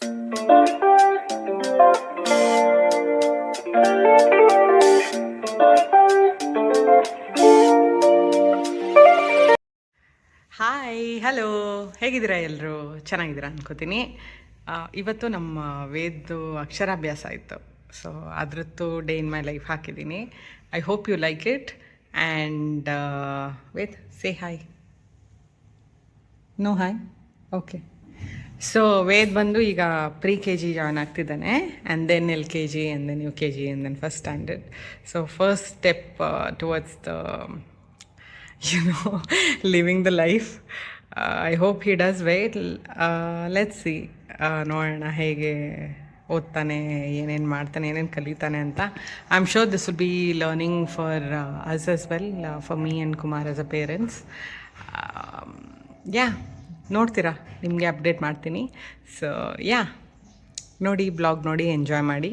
Hi, hello, ಹೇಗಿದ್ದೀರಾ ಎಲ್ಲರೂ? ಚೆನ್ನಾಗಿದ್ದೀರಾ ಅನ್ಕೋತೀನಿ. ಇವತ್ತು ನಮ್ಮ ವೇದ್ದು ಅಕ್ಷರಾಭ್ಯಾಸ ಆಯಿತು. ಸೊ ಅದರದ್ದು ಡೇ ಇನ್ ಮೈ ಲೈಫ್ ಹಾಕಿದ್ದೀನಿ. I hope you like it. And Ved, say hi. No hi? Okay. So Ved ಬಂದು ಈಗ ಪ್ರಿ-KG ಜಾಯ್ನ್ ಆಗ್ತಿದ್ದಾನೆ. And then LKG, and then UKG, and then first standard. So first step towards the living the life. I hope he does well. Let's see. ನೋಡೋಣ ಹೇಗೆ ಓದ್ತಾನೆ, ಏನೇನು ಮಾಡ್ತಾನೆ, ಏನೇನು ಕಲಿತಾನೆ ಅಂತ. I am sure this will be learning for us as well, for me and Kumar as a parents. ನೋಡ್ತೀರಾ, ನಿಮಗೆ update ಮಾಡ್ತೀನಿ. ಸೊ ನೋಡಿ, ಬ್ಲಾಗ್ ನೋಡಿ, ಎಂಜಾಯ್ ಮಾಡಿ.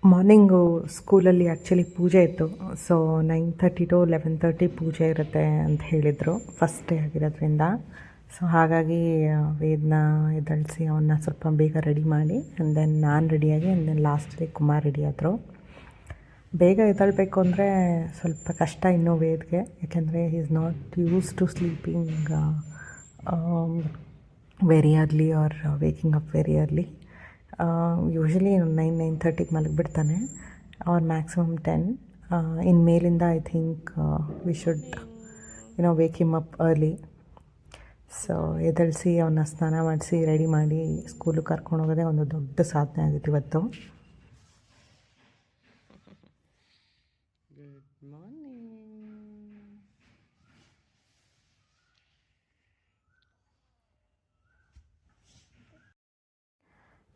ಮಾರ್ನಿಂಗು ಸ್ಕೂಲಲ್ಲಿ ಆ್ಯಕ್ಚುಲಿ ಪೂಜೆ ಇತ್ತು. ಸೊ 9:30 to 11:30 ಪೂಜೆ ಇರುತ್ತೆ ಅಂತ ಹೇಳಿದರು, ಫಸ್ಟ್ ಡೇ ಆಗಿರೋದ್ರಿಂದ. ಸೊ ಹಾಗಾಗಿ ವೇದನ ಎದ್ದಳಿಸಿ ಅವನ್ನ ಸ್ವಲ್ಪ ಬೇಗ ರೆಡಿ ಮಾಡಿ, ಆ್ಯಂಡ್ ದೆನ್ ನಾನು ರೆಡಿಯಾಗಿ, ಆ್ಯಂಡ್ ದೆನ್ ಲಾಸ್ಟಲ್ಲಿ ಕುಮಾರ್ ರೆಡಿ ಆದರು. ಬೇಗ ಎದ್ದಳಬೇಕು ಅಂದರೆ ಸ್ವಲ್ಪ ಕಷ್ಟ ಇನ್ನೂ ವೇದ್ಗೆ, ಯಾಕೆಂದರೆ he is not use to sleeping very early or waking up very early. Usually 9:30ಗೆ ಮಲಗಿಬಿಡ್ತಾನೆ, ಆರ್ ಮ್ಯಾಕ್ಸಿಮಮ್ 10. ಇನ್ನು ಮೇಲಿಂದ I think we should wake him up early. So ಎದ್ದಳಿಸಿ ಅವನ್ನ ಸ್ನಾನ ಮಾಡಿಸಿ ರೆಡಿ ಮಾಡಿ ಸ್ಕೂಲಿಗೆ ಕರ್ಕೊಂಡು ಹೋಗೋದೇ ಒಂದು ದೊಡ್ಡ ಸಾಧನೆ ಆಗಿತ್ತು ಇವತ್ತು. Good morning.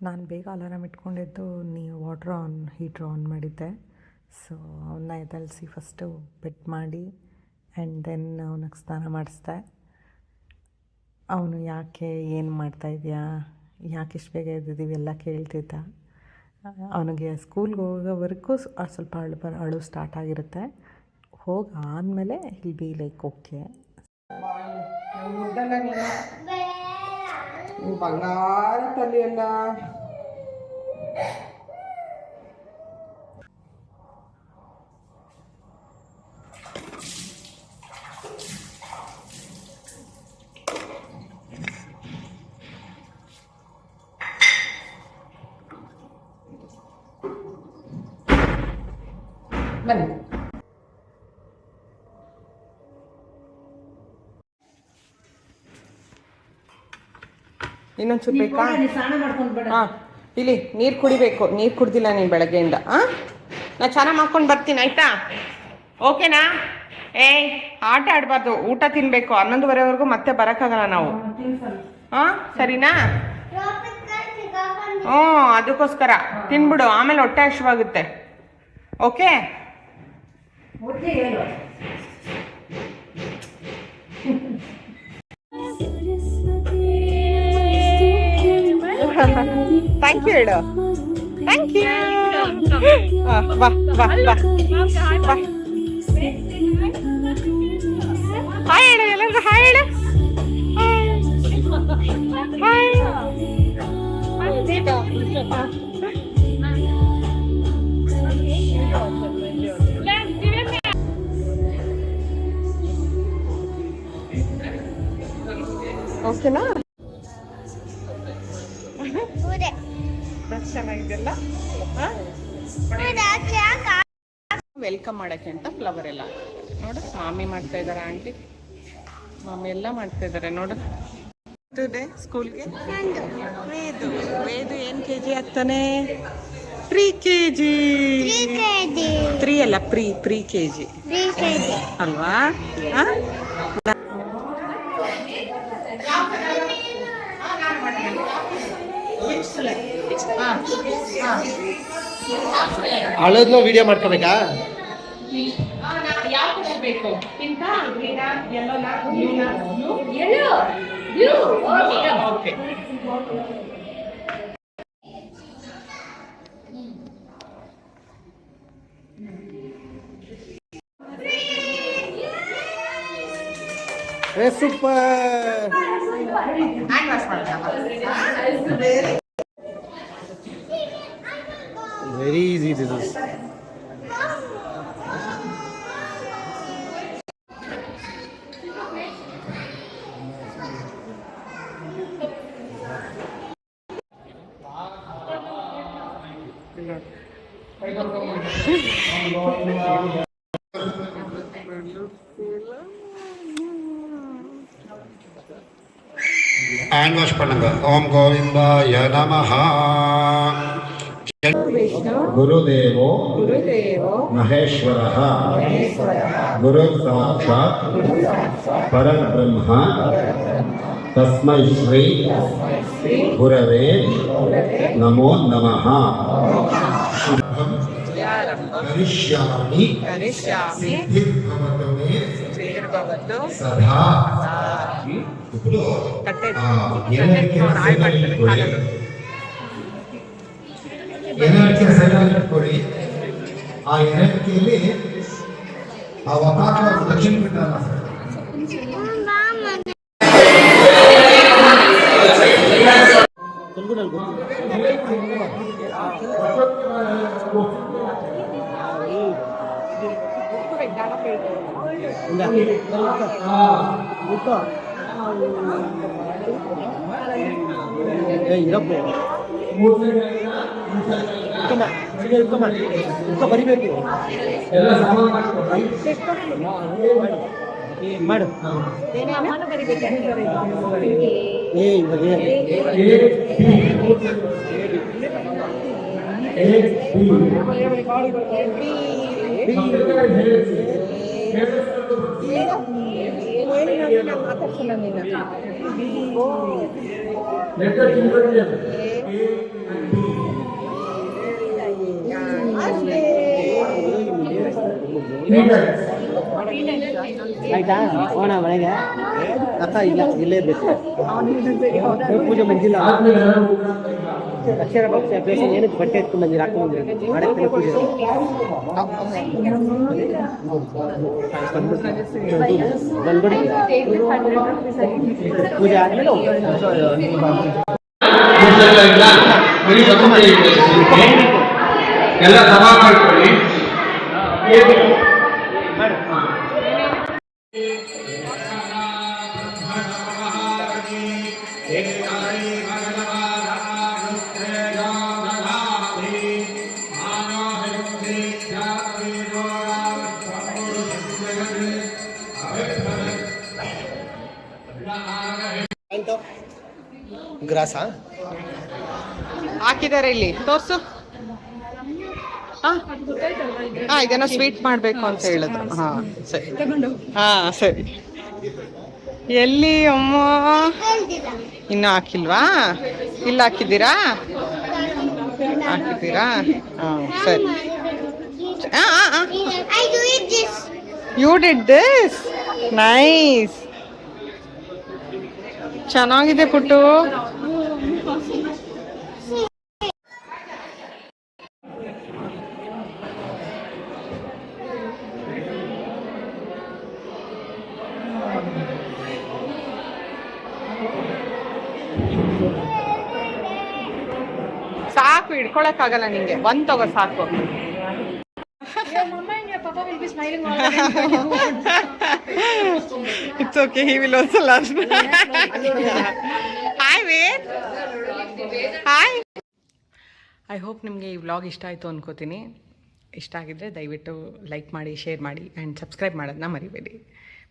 ನಾನು ಬೇಗ ಅಲಾರಾಮ್ ಇಟ್ಕೊಂಡಿದ್ದು, ಹೀಟ್ರ್ ಆನ್ ಮಾಡಿದ್ದೆ. ಸೊ ಅವನ್ನ ಎದ್ದಳಿಸಿ ಫಸ್ಟು ಬೆಟ್ ಮಾಡಿ, ಆ್ಯಂಡ್ ದೆನ್ ಅವನಿಗೆ ಸ್ನಾನ ಮಾಡಿಸ್ದೆ. ಅವನು ಯಾಕೆ, ಏನು ಮಾಡ್ತಾಯಿದ್ಯಾ, ಯಾಕೆ ಇಷ್ಟು ಬೇಗ ಎದ್ದಿದ್ದೀವಿ ಎಲ್ಲ ಕೇಳ್ತಿದ್ದ. ಅವನಿಗೆ ಸ್ಕೂಲ್ಗೆ ಹೋಗೋವರೆಗೂ ಸ್ವಲ್ಪ ಅಳು ಸ್ಟಾರ್ಟ್ ಆಗಿರುತ್ತೆ. ಆದಮೇಲೆ ಹಿಲ್ ಬಿ ಲೈಕ್ ಓಕೆ. ಬಂಗಾರ ತಲೆ ಎಲ್ಲ ಬನ್ನಿ. ಇನ್ನೊಂಚೂರು ಬೇಕಾ? ಹಾಂ, ಇಲ್ಲಿ ನೀರು ಕುಡಿಬೇಕು. ನೀರು ಕುಡ್ದಿಲ್ಲ ನೀನು ಬೆಳಗ್ಗೆಯಿಂದ. ನಾನು ಚೆನ್ನಾಗಿ ಮಾಡ್ಕೊಂಡು ಬರ್ತೀನಿ, ಆಯಿತಾ? ಓಕೆನಾ? ಆಟ ಆಡಬಾರ್ದು, ಊಟ ತಿನ್ನಬೇಕು. 11:30ವರೆಗೂ ಮತ್ತೆ ಬರೋಕ್ಕಾಗಲ್ಲ ನಾವು. ಸರಿನಾ? ಅದಕ್ಕೋಸ್ಕರ ತಿನ್ಬಿಡು, ಆಮೇಲೆ ಹೊಟ್ಟೆ ಹಸಿವಾಗುತ್ತೆ. ಓಕೆ? ಥ್ಯಾಂಕ್ ಯು ಹೇಳು. Thank you. ಬಾ ಬಾ ಬಾ ಬಾ. ಹಾಯ್ ಹೇಳು ಎಲ್ಲರಿಗೂ. ಹಾಯ್ ಹೇಳು. ಹಾಯ್. ಓಕೆನಾ? ಚೆನ್ನಾಗಿದೆಲ್ಲ. ವೆಲ್ಕಮ್ ಮಾಡೋಕ್ಕೆ ಅಂತ ಫ್ಲವರ್ ಎಲ್ಲ ನೋಡು. ಮಾಮಿ ಮಾಡ್ತಾ ಇದ್ದಾರೆ, ಆಂಟಿ ಮಾಮಿ ಎಲ್ಲ ಮಾಡ್ತಾ ಇದ್ದಾರೆ ನೋಡು. ಸ್ಕೂಲ್ಗೆ ವೇದು ಏನು KG ಆಗ್ತಾನೆ? ಪ್ರಿ-KG. 3 ಅಲ್ಲ, ಪ್ರಿ-KG ಅಲ್ವಾ? ಹಳದ್ನು ವಿಡಿಯೋ ಮಾಡ್ಕೋಬೇಕಾ? ಬೇಕು ಪಿಂಕ, ಗ್ರೀನ, ಯೆಲ್ಲೋನಾ, ಓಕೆ. ಸೂಪರ್. ಹ್ಯಾಂಡ್ ವಾಶ್ ಮಾಡ್ತಾ very easy this is. Hand wash பண்ணுங்க. ஓம் கோவிந்தாய நமஹ. ಗುರುದೇವೋ ಮಹೇಶ್ವರಃ ಗುರು ಸಾಕ್ಷಾತ್ ಪರಬ್ರಹ್ಮ ತಸ್ಮೈ ಶ್ರೀ ಗುರವೇ ನಮೋ ನಮಃ. ಕರಿಷ್ಯಾಮಿ ಸಿದ್ಧಿರ್ಭವತು ಮೇ ಸದಾ. ఇప్పుడు ಎನರ್ಜಿ ಸೈಡಲ್ಲಿ ಇಟ್ಕೊಳ್ಳಿ. ಆ ಎನರ್ಜಿಯಲ್ಲಿ ಆ ವಕಾಕ ಲಕ್ಷ್ಮೀ ಬಿಟ್ಟಲ್ಲ. ಬರಿಬೇಕು ಮಾಡು. ಆಯ್ತಾ ಹೋಣ ಮನೆಗೆ. ಅಕ್ಕ ಇಲ್ಲ ಇಲ್ಲೇ ಇರ್ಬೇಕು. ಪೂಜೆ ಮಂಜಿಲ್ಲ ಅಕ್ಷರ ಪಕ್ಷ ಪೇಷನ್ ಏನಕ್ಕೆ ಬಟ್ಟೆ ಎತ್ಕೊಂಡು ಬಂದಿರ ಹಾಕೊಂಡು ಬಂದಿರ ಮಾಡಕ್ಕೆ ಪೂಜೆ ಬಂದ್ಬಿಡಿ. ಪೂಜೆ ಆದ್ಮೇಲೆ ಎಲ್ಲ ಸಭಾ ಮಾಡ್ಕೊಳ್ಳಿ. ಗ್ರಾಸ ಹಾಕಿದ್ದಾರೆ ಇಲ್ಲಿ ತೋರ್ಸು. ಇದೇನೋ ಸ್ವೀಟ್ ಮಾಡಬೇಕು ಅಂತ ಹೇಳಿದ್ರು. ಸರಿ ಸರಿ. ಎಲ್ಲಿ ಅಮ್ಮ ಇನ್ನೂ ಹಾಕಿಲ್ವಾ? ಇಲ್ಲ ಹಾಕಿದ್ದೀರಾ? ಸರಿ. You did this nice. ಚೆನ್ನಾಗಿದೆ ಪುಟ್ಟು. ಸಾಕು, ಹಿಡ್ಕೊಳಕ್ಕಾಗಲ್ಲ ನಿಂಗೆ. ಒಂದ್ ತಗೋ ಸಾಕು. It's okay, he will also laugh. Hi, Ved. Hi. I hope ನಿಮಗೆ ಈ ವ್ಲಾಗ್ ಇಷ್ಟ ಆಯಿತು ಅನ್ಕೋತೀನಿ. ಇಷ್ಟ ಆಗಿದ್ರೆ ದಯವಿಟ್ಟು ಲೈಕ್ ಮಾಡಿ, ಶೇರ್ ಮಾಡಿ ಆ್ಯಂಡ್ ಸಬ್ಸ್ಕ್ರೈಬ್ ಮಾಡೋದನ್ನ ಮರಿಬೇಡಿ.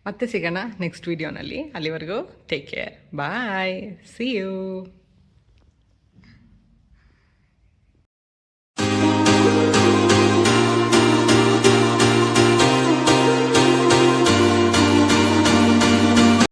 ಮತ್ತೆ ಸಿಗೋಣ ನೆಕ್ಸ್ಟ್ ವೀಡಿಯೋನಲ್ಲಿ. ಅಲ್ಲಿವರೆಗೂ take care. Bye. See you.